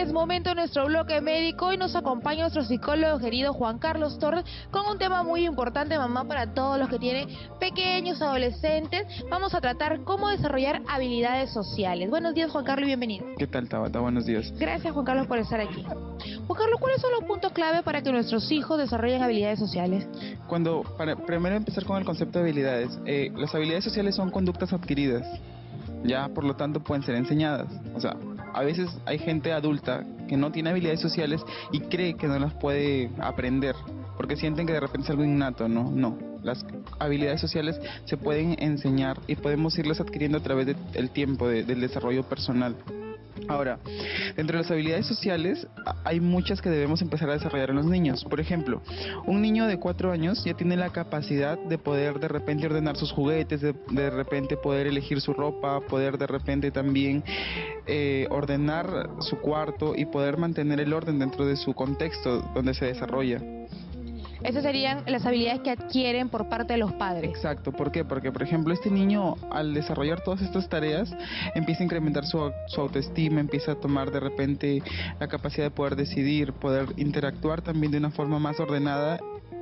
Es momento de nuestro bloque médico y nos acompaña nuestro psicólogo querido Juan Carlos Torres con un tema muy importante, mamá, para todos los que tienen pequeños adolescentes. Vamos a tratar cómo desarrollar habilidades sociales. Buenos días, Juan Carlos, y bienvenido. ¿Qué tal, Tabata? Buenos días. Gracias, Juan Carlos, por estar aquí. Juan Carlos, ¿cuáles son los puntos clave para que nuestros hijos desarrollen habilidades sociales? Para primero empezar con el concepto de habilidades, las habilidades sociales son conductas adquiridas, ya por lo tanto pueden ser enseñadas. O sea, a veces hay gente adulta que no tiene habilidades sociales y cree que no las puede aprender, porque sienten que de repente es algo innato, ¿no? No, las habilidades sociales se pueden enseñar y podemos irlas adquiriendo a través del tiempo, del desarrollo personal. Ahora, dentro de las habilidades sociales hay muchas que debemos empezar a desarrollar en los niños. Por ejemplo, un niño de 4 años ya tiene la capacidad de poder de repente ordenar sus juguetes, de repente poder elegir su ropa, poder de repente también ordenar su cuarto y poder mantener el orden dentro de su contexto donde se desarrolla. Esas serían las habilidades que adquieren por parte de los padres. Exacto, ¿por qué? Porque, por ejemplo, este niño al desarrollar todas estas tareas empieza a incrementar su autoestima, empieza a tomar de repente la capacidad de poder decidir, poder interactuar también de una forma más ordenada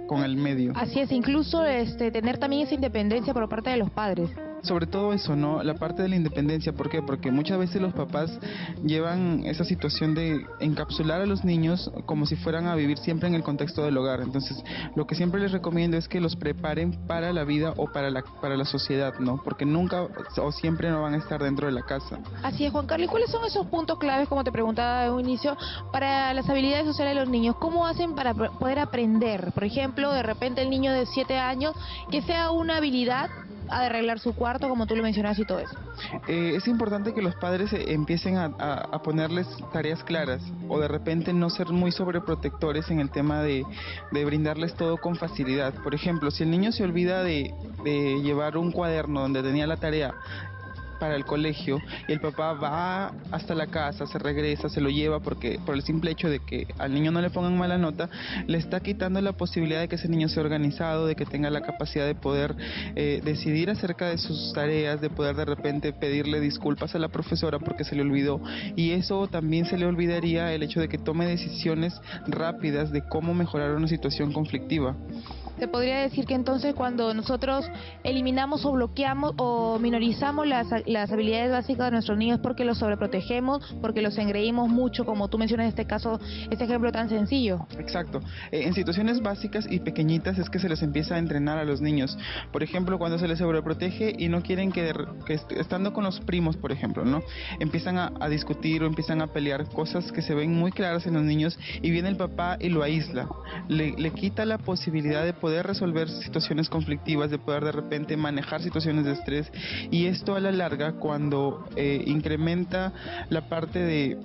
con el medio. Así es, incluso tener también esa independencia por parte de los padres. Sobre todo eso, ¿no? La parte de la independencia, ¿por qué? Porque muchas veces los papás llevan esa situación de encapsular a los niños como si fueran a vivir siempre en el contexto del hogar. Entonces, lo que siempre les recomiendo es que los preparen para la vida o para la sociedad, ¿no? Porque nunca o siempre no van a estar dentro de la casa. Así es, Juan Carlos. ¿Y cuáles son esos puntos claves, como te preguntaba de un inicio, para las habilidades sociales de los niños? ¿Cómo hacen para poder aprender? Por ejemplo, de repente el niño de 7 años, que sea una habilidad a arreglar su cuarto, como tú lo mencionas, y todo eso. Es importante que los padres empiecen a ponerles tareas claras, o de repente no ser muy sobreprotectores en el tema de brindarles todo con facilidad. Por ejemplo, si el niño se olvida de llevar un cuaderno donde tenía la tarea para el colegio y el papá va hasta la casa, se regresa, se lo lleva porque por el simple hecho de que al niño no le pongan mala nota, le está quitando la posibilidad de que ese niño sea organizado, de que tenga la capacidad de poder decidir acerca de sus tareas, de poder de repente pedirle disculpas a la profesora porque se le olvidó, y eso también se le olvidaría el hecho de que tome decisiones rápidas de cómo mejorar una situación conflictiva. Se podría decir que entonces cuando nosotros eliminamos o bloqueamos o minorizamos las habilidades básicas de nuestros niños porque los sobreprotegemos, porque los engreímos mucho, como tú mencionas en este caso, este ejemplo tan sencillo. Exacto. En situaciones básicas y pequeñitas es que se les empieza a entrenar a los niños. Por ejemplo, cuando se les sobreprotege y no quieren que estando con los primos, por ejemplo, ¿no? Empiezan a discutir o empiezan a pelear cosas que se ven muy claras en los niños y viene el papá y lo aísla. Le quita la posibilidad de poder resolver situaciones conflictivas, de poder de repente manejar situaciones de estrés, y esto a la larga cuando incrementa la parte de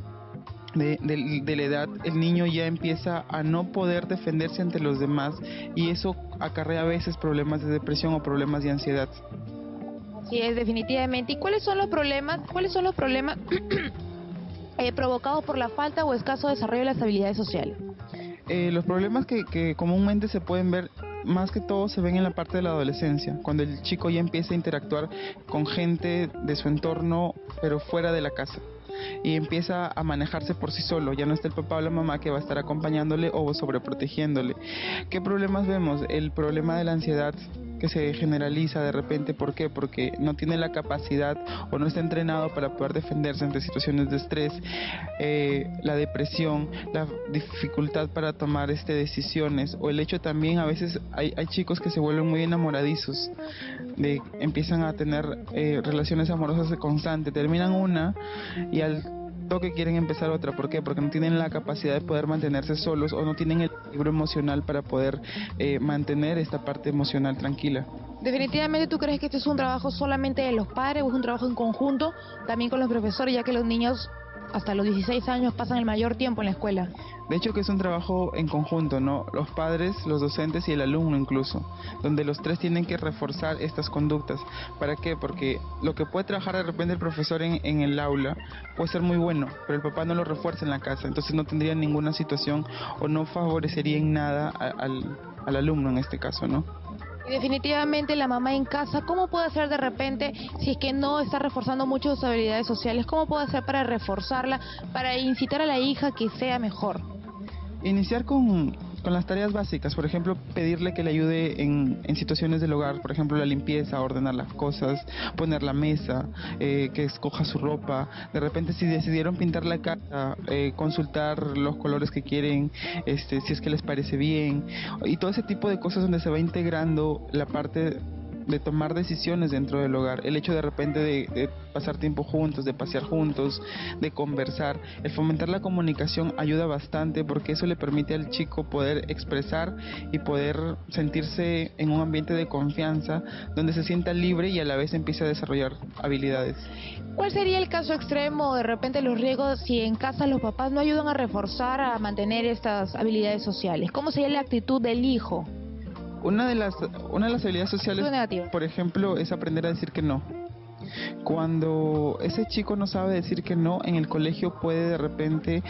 la edad, el niño ya empieza a no poder defenderse ante los demás y eso acarrea a veces problemas de depresión o problemas de ansiedad. Sí, es definitivamente. ¿Y cuáles son los problemas provocados por la falta o escaso desarrollo de las habilidades sociales? Los problemas que comúnmente se pueden ver, más que todo se ven en la parte de la adolescencia, cuando el chico ya empieza a interactuar con gente de su entorno, pero fuera de la casa, y empieza a manejarse por sí solo. Ya no está el papá o la mamá que va a estar acompañándole o sobreprotegiéndole. ¿Qué problemas vemos? El problema de la ansiedad que se generaliza de repente. ¿Por qué? Porque no tiene la capacidad o no está entrenado para poder defenderse ante situaciones de estrés, la depresión, la dificultad para tomar decisiones, o el hecho también a veces hay chicos que se vuelven muy enamoradizos, empiezan a tener relaciones amorosas constantes, terminan una y al toque quieren empezar otra. ¿Por qué? Porque no tienen la capacidad de poder mantenerse solos o no tienen el equilibrio emocional para poder mantener esta parte emocional tranquila. Definitivamente, ¿tú crees que este es un trabajo solamente de los padres o es un trabajo en conjunto también con los profesores, ya que los niños hasta los 16 años pasan el mayor tiempo en la escuela? De hecho que es un trabajo en conjunto, ¿no? Los padres, los docentes y el alumno incluso, donde los tres tienen que reforzar estas conductas. ¿Para qué? Porque lo que puede trabajar de repente el profesor en el aula puede ser muy bueno, pero el papá no lo refuerza en la casa, entonces no tendría ninguna situación o no favorecería en nada al alumno en este caso, ¿no? Definitivamente la mamá en casa, ¿cómo puede hacer de repente, si es que no está reforzando mucho sus habilidades sociales, cómo puede hacer para reforzarla, para incitar a la hija que sea mejor? Iniciar con las tareas básicas, por ejemplo, pedirle que le ayude en situaciones del hogar, por ejemplo, la limpieza, ordenar las cosas, poner la mesa, que escoja su ropa. De repente, si decidieron pintar la casa, consultar los colores que quieren, si es que les parece bien, y todo ese tipo de cosas donde se va integrando la parte de tomar decisiones dentro del hogar, el hecho de repente de pasar tiempo juntos, de pasear juntos, de conversar. El fomentar la comunicación ayuda bastante porque eso le permite al chico poder expresar y poder sentirse en un ambiente de confianza donde se sienta libre y a la vez empiece a desarrollar habilidades. ¿Cuál sería el caso extremo, de repente los riesgos, si en casa los papás no ayudan a reforzar, a mantener estas habilidades sociales? ¿Cómo sería la actitud del hijo? Una de las habilidades sociales, por ejemplo, es aprender a decir que no. Cuando ese chico no sabe decir que no, en el colegio puede de repente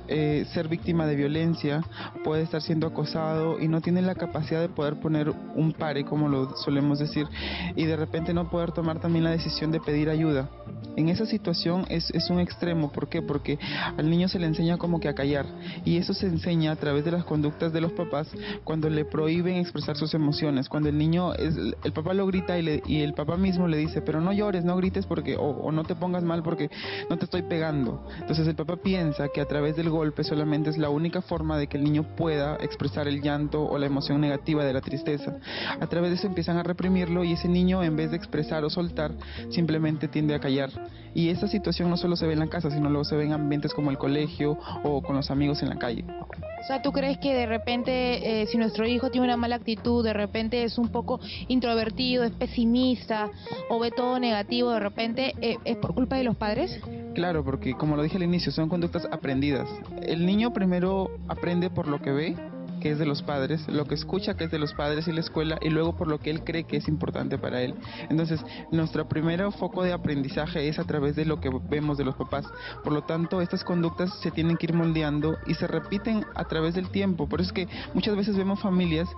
ser víctima de violencia, puede estar siendo acosado y no tiene la capacidad de poder poner un pare, como lo solemos decir, y de repente no poder tomar también la decisión de pedir ayuda. En esa situación es un extremo. ¿Por qué? Porque al niño se le enseña como que a callar, y eso se enseña a través de las conductas de los papás cuando le prohíben expresar sus emociones. Cuando el niño, el papá lo grita y el papá mismo le dice, pero no llores, no grites porque o no te pongas mal porque no te estoy pegando. Entonces el papá piensa que a través del golpe solamente es la única forma de que el niño pueda expresar el llanto o la emoción negativa de la tristeza. A través de eso empiezan a reprimirlo y ese niño, en vez de expresar o soltar, simplemente tiende a callar. Y esa situación no solo se ve en la casa, sino luego se ve en ambientes como el colegio o con los amigos en la calle. O sea, ¿tú crees que de repente si nuestro hijo tiene una mala actitud, de repente es un poco introvertido, es pesimista o ve todo negativo, de repente es por culpa de los padres? Claro, porque como lo dije al inicio, son conductas aprendidas. El niño primero aprende por lo que ve, que es de los padres, lo que escucha, que es de los padres y la escuela, y luego por lo que él cree que es importante para él. Entonces, nuestro primer foco de aprendizaje es a través de lo que vemos de los papás. Por lo tanto, estas conductas se tienen que ir moldeando y se repiten a través del tiempo. Por eso es que muchas veces vemos familias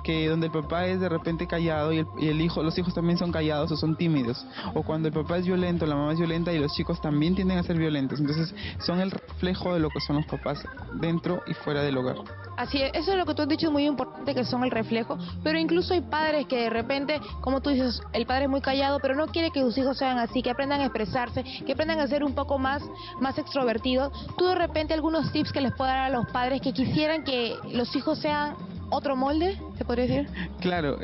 que donde el papá es de repente callado y el hijo, los hijos también son callados o son tímidos. O cuando el papá es violento, la mamá es violenta y los chicos también tienden a ser violentos. Entonces, son el reflejo de lo que son los papás dentro y fuera del hogar. Así es, eso es lo que tú has dicho, es muy importante, que son el reflejo, pero incluso hay padres que de repente, como tú dices, el padre es muy callado, pero no quiere que sus hijos sean así, que aprendan a expresarse, que aprendan a ser un poco más extrovertidos. Tú de repente algunos tips que les puedas dar a los padres que quisieran que los hijos sean otro molde, ¿se podría decir? Claro,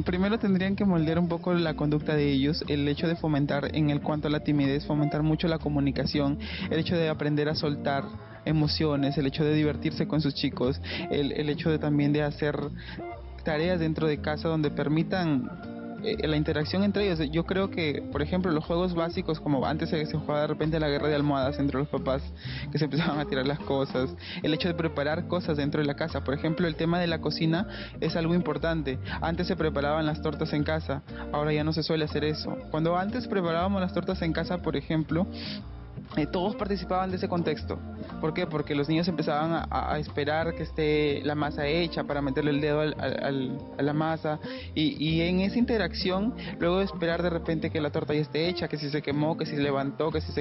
primero tendrían que moldear un poco la conducta de ellos, el hecho de fomentar en el cuanto a la timidez, fomentar mucho la comunicación, el hecho de aprender a soltar emociones, el hecho de divertirse con sus chicos, el hecho de también de hacer tareas dentro de casa donde permitan la interacción entre ellos. Yo creo que, por ejemplo, los juegos básicos, como antes se jugaba de repente la guerra de almohadas entre los papás, que se empezaban a tirar las cosas, el hecho de preparar cosas dentro de la casa. Por ejemplo, el tema de la cocina es algo importante. Antes se preparaban las tortas en casa, ahora ya no se suele hacer eso. Cuando antes preparábamos las tortas en casa, por ejemplo, todos participaban de ese contexto. ¿Por qué? Porque los niños empezaban a esperar que esté la masa hecha para meterle el dedo a la masa y en esa interacción, luego de esperar de repente que la torta ya esté hecha, que si se quemó, que si se levantó, que si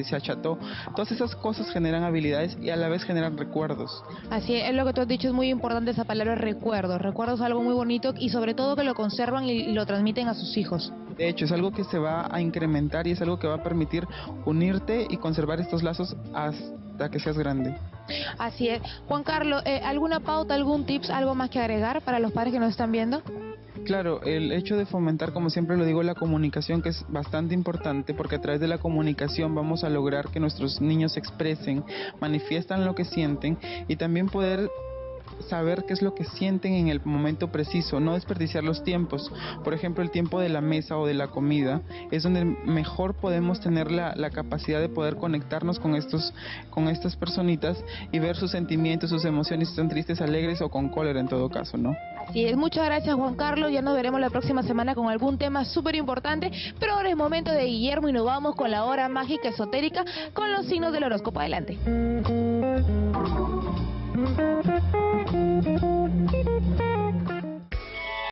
se acható, todas esas cosas generan habilidades y a la vez generan recuerdos. Así es, lo que tú has dicho es muy importante, esa palabra recuerdos. Recuerdos es algo muy bonito y sobre todo que lo conservan y lo transmiten a sus hijos. De hecho, es algo que se va a incrementar y es algo que va a permitir unirte y conservar estos lazos hasta que seas grande. Así es. Juan Carlos, ¿alguna pauta, algún tips, algo más que agregar para los padres que nos están viendo? Claro, el hecho de fomentar, como siempre lo digo, la comunicación, que es bastante importante, porque a través de la comunicación vamos a lograr que nuestros niños se expresen, manifiestan lo que sienten y también poder saber qué es lo que sienten en el momento preciso, no desperdiciar los tiempos. Por ejemplo, el tiempo de la mesa o de la comida es donde mejor podemos tener la capacidad de poder conectarnos con estas personitas y ver sus sentimientos, sus emociones, si están tristes, alegres o con cólera en todo caso, ¿no? Así es, muchas gracias Juan Carlos, ya nos veremos la próxima semana con algún tema súper importante, pero ahora es momento de Guillermo y nos vamos con la hora mágica esotérica con los signos del horóscopo. Adelante.